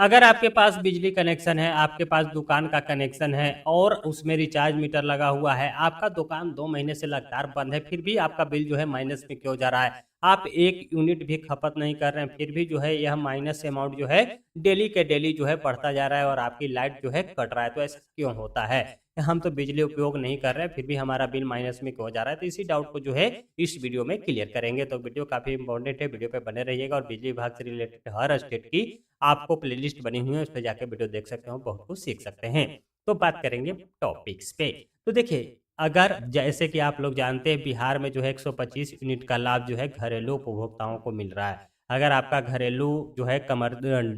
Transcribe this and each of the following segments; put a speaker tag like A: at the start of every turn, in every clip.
A: अगर आपके पास बिजली कनेक्शन है, आपके पास दुकान का कनेक्शन है और उसमें रिचार्ज मीटर लगा हुआ है, आपका दुकान 2 महीने से लगातार बंद है, फिर भी आपका बिल जो है माइनस में क्यों जा रहा है? आप 1 यूनिट भी खपत नहीं कर रहे हैं, फिर भी जो है यह माइनस अमाउंट जो है डेली के डेली जो है बढ़ता जा रहा है और आपकी लाइट जो है कट रहा है, तो ऐसा क्यों होता है? हम तो बिजली उपयोग नहीं कर रहे हैं, फिर भी हमारा बिल माइनस में क्यों जा रहा है? तो इसी डाउट को जो है इस वीडियो में क्लियर करेंगे। तो वीडियो काफ़ी इंपॉर्टेंट है, वीडियो पे बने रहिएगा और बिजली विभाग से रिलेटेड हर स्टेट की आपको प्लेलिस्ट बनी हुई है, उस पे जाके वीडियो देख सकते हो, बहुत कुछ सीख सकते हैं। तो बात करेंगे टॉपिक्स पे। तो देखिए, अगर जैसे कि आप लोग जानते हैं बिहार में जो है 125 यूनिट का लाभ जो है घरेलू उपभोक्ताओं को मिल रहा है। अगर आपका घरेलू जो है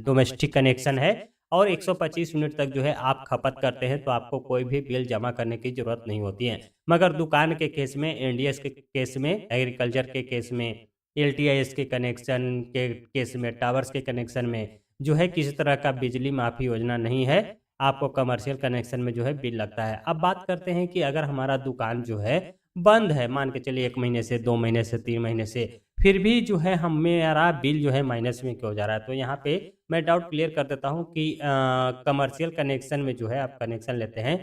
A: डोमेस्टिक कनेक्शन है और 125 यूनिट तक जो है आप खपत करते हैं तो आपको कोई भी बिल जमा करने की ज़रूरत नहीं होती है। मगर दुकान के केस में, एनडीएस के केस में, एग्रीकल्चर के केस में, एलटीआईएस के कनेक्शन के केस में, टावर्स के कनेक्शन में जो है किसी तरह का बिजली माफ़ी योजना नहीं है, आपको कमर्शियल कनेक्शन में जो है बिल लगता है। अब बात करते हैं कि अगर हमारा दुकान जो है बंद है, मान के चलिए 1 महीने से, 2 महीने से, 3 महीने से, फिर भी जो है हमेरा बिल जो है माइनस में क्यों जा रहा है? तो यहाँ पे मैं डाउट क्लियर कर देता हूँ कि कमर्शियल कनेक्शन में जो है आप कनेक्शन लेते हैं,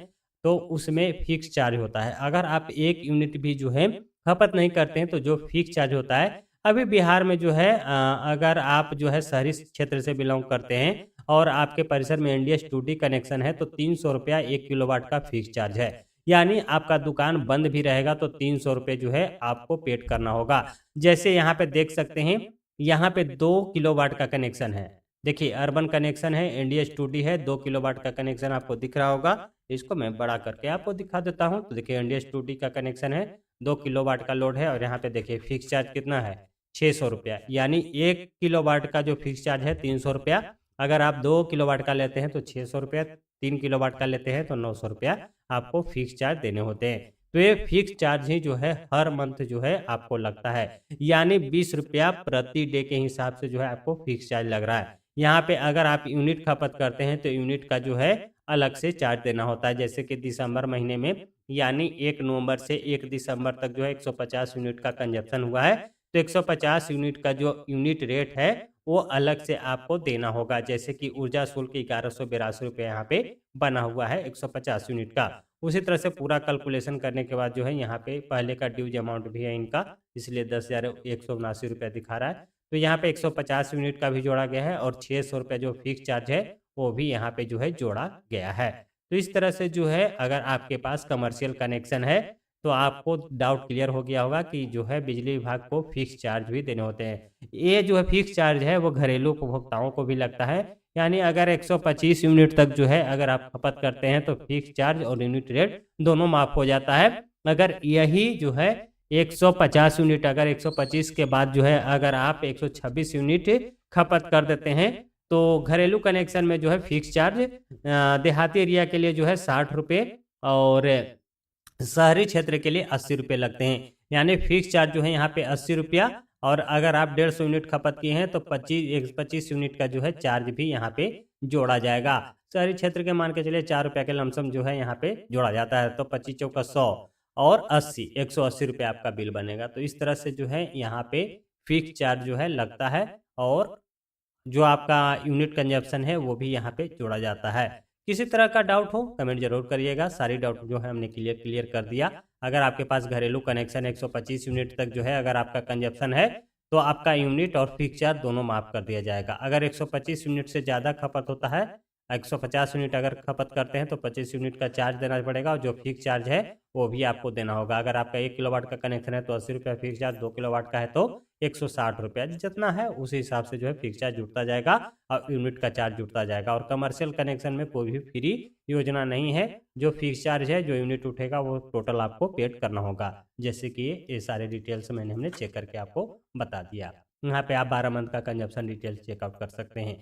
A: तो उसमें फ़िक्स चार्ज होता है। अगर आप 1 यूनिट भी जो है खपत नहीं करते हैं, तो जो फ़िक्स चार्ज होता है, अभी बिहार में जो है अगर आप जो है शहरी क्षेत्र से बिलॉन्ग करते हैं और आपके परिसर में एनडीएस 2D कनेक्शन है तो ₹300 1 किलोवाट का फिक्स चार्ज है। यानी आपका दुकान बंद भी रहेगा तो ₹300 जो है आपको पेड करना होगा। जैसे यहाँ पे देख सकते हैं, यहाँ पे 2 किलोवाट का कनेक्शन है। देखिए अर्बन कनेक्शन है, एनडीएस 2D है, 2 किलोवाट का कनेक्शन आपको दिख रहा होगा। इसको मैं बड़ा करके आपको दिखा देता हूँ। तो देखिए एनडीएस 2D का कनेक्शन है, 2 किलोवाट का लोड है और यहाँ पे देखिए फिक्स चार्ज कितना है? ₹600 यानी 1 किलोवाट का जो फिक्स चार्ज है ₹300। अगर आप 2 किलोवाट का लेते हैं तो ₹600, 3 किलोवाट का लेते हैं तो ₹900 आपको फिक्स चार्ज देने होते हैं। तो ये फिक्स चार्ज ही जो है हर मंथ जो है आपको लगता है। यानी ₹20 प्रति डे के हिसाब से जो है आपको फिक्स चार्ज लग रहा है। यहाँ पे अगर आप यूनिट खपत करते हैं तो यूनिट का जो है अलग से चार्ज देना होता है। जैसे कि दिसंबर महीने में यानी 1 नवंबर से 1 दिसंबर तक जो है 150 यूनिट का कंजप्शन हुआ है। तो 150 यूनिट का जो यूनिट रेट है वो अलग से आपको देना होगा। जैसे कि ऊर्जा शुल्क ₹1182 यहाँ पे बना हुआ है 150 यूनिट का। उसी तरह से पूरा कैलकुलेशन करने के बाद जो है यहाँ पे पहले का ड्यूज अमाउंट भी है इनका, इसलिए ₹10,179 दिखा रहा है। तो यहाँ पे 150 यूनिट का भी जोड़ा गया है और ₹600 जो फिक्स चार्ज है वो भी यहाँ पे जो है जोड़ा गया है। तो इस तरह से जो है अगर आपके पास कमर्शियल कनेक्शन है तो आपको डाउट क्लियर हो गया होगा कि जो है बिजली विभाग को फिक्स चार्ज भी देने होते हैं। ये जो है फिक्स चार्ज है वो घरेलू उपभोक्ताओं को भी लगता है। यानी अगर 125 यूनिट तक जो है अगर आप खपत करते हैं तो फिक्स चार्ज और यूनिट रेट दोनों माफ़ हो जाता है। अगर यही जो है 150 यूनिट, अगर 125 के बाद जो है अगर आप 126 यूनिट खपत कर देते हैं तो घरेलू कनेक्शन में जो है फिक्स चार्ज देहाती एरिया के लिए जो है ₹60 और शहरी क्षेत्र के लिए ₹80 लगते हैं। यानी फिक्स चार्ज जो है यहाँ पे ₹80 और अगर आप 150 यूनिट खपत किए हैं तो 25 यूनिट का जो है चार्ज भी यहाँ पे जोड़ा जाएगा। शहरी क्षेत्र के मान के चलिए ₹4 के लमसम जो है यहाँ पे जोड़ा जाता है। तो 25 चौका 100 और 80, ₹180 आपका बिल बनेगा। तो इस तरह से जो है यहाँ पे फिक्स चार्ज जो है लगता है और जो आपका यूनिट कंजप्शन है वो भी यहाँ पे जोड़ा जाता है। किसी तरह का डाउट हो कमेंट जरूर करिएगा। सारी डाउट जो है हमने क्लियर कर दिया। अगर आपके पास घरेलू कनेक्शन 125 यूनिट तक जो है अगर आपका कंजप्शन है तो आपका यूनिट और फिक्स चार्ज दोनों माफ कर दिया जाएगा। अगर 125 यूनिट से ज़्यादा खपत होता है, 150 यूनिट अगर खपत करते हैं तो 25 यूनिट का चार्ज देना पड़ेगा और जो फिक्स चार्ज है वो भी आपको देना होगा। अगर आपका 1 किलोवाट का कनेक्शन है तो ₹80 फिक्स चार्ज, 2 किलोवाट का है तो ₹160 जितना है उसी हिसाब से जो है फिक्स चार्ज जुड़ता जाएगा और यूनिट का चार्ज जुड़ता जाएगा। और कमर्शियल कनेक्शन में कोई भी फ्री योजना नहीं है। जो फिक्स चार्ज है, जो यूनिट उठेगा वो टोटल आपको पेड करना होगा। जैसे कि ये सारे डिटेल्स हमने चेक करके आपको बता दिया। यहाँ पे आप 12 मंथ का कंजप्शन डिटेल्स चेकआउट कर सकते हैं।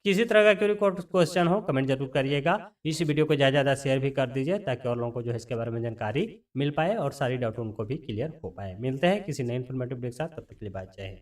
A: किसी तरह का कोई क्वेश्चन हो कमेंट जरूर करिएगा। इस वीडियो को ज़्यादा शेयर भी कर दीजिए ताकि और लोगों को जो है इसके बारे में जानकारी मिल पाए और सारी डाउट उनको भी क्लियर हो पाए। मिलते हैं किसी नए इन्फॉर्मेटिव के साथ, तब तक के लिए बाय, जय हिंद।